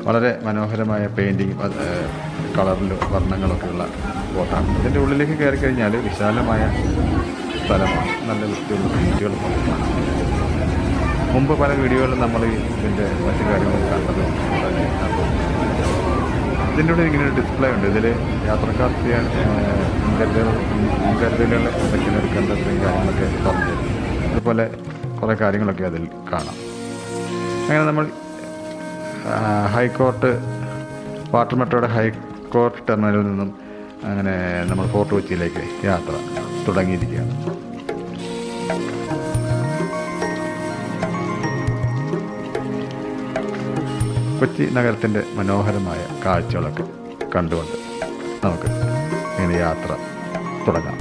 വളരെ മനോഹരമായ പെയിൻറ്റിങ് കളറിലും വർണ്ണങ്ങളൊക്കെയുള്ള ബോട്ടാണ്. ഇതിൻ്റെ ഉള്ളിലേക്ക് കയറി കഴിഞ്ഞാൽ വിശാലമായ സ്ഥലമാണ്, നല്ല വൃത്തിയുള്ള സീറ്റുകളും കാണാം. മുമ്പ് പല വീഡിയോകളിലും നമ്മൾ ഇതിൻ്റെ മറ്റു കാര്യങ്ങൾ കണ്ടതും. ഇതിൻ്റെ ഉള്ളിൽ ഇങ്ങനെ ഒരു ഡിസ്പ്ലേ ഉണ്ട്. ഇതിൽ യാത്രക്കാർ ചെയ്യാൻ മുൻകരുതലുകൾ എന്തൊക്കെയാണ് എടുക്കേണ്ടതും കാര്യങ്ങളൊക്കെ പറഞ്ഞു തരും. അതുപോലെ കുറേ കാര്യങ്ങളൊക്കെ അതിൽ കാണാം. അങ്ങനെ നമ്മൾ ഹൈക്കോർട്ട് വാട്ടർ മെട്രോയുടെ ഹൈക്കോർട്ട് ടെർമിനലിൽ നിന്നും അങ്ങനെ നമ്മൾ ഫോർട്ട് കൊച്ചിയിലേക്ക് യാത്ര തുടങ്ങിയിരിക്കുകയാണ്. കൊച്ചി നഗരത്തിൻ്റെ മനോഹരമായ കാഴ്ചകളൊക്കെ കണ്ടുകൊണ്ട് നമുക്ക് ഇങ്ങനെ യാത്ര തുടങ്ങാം.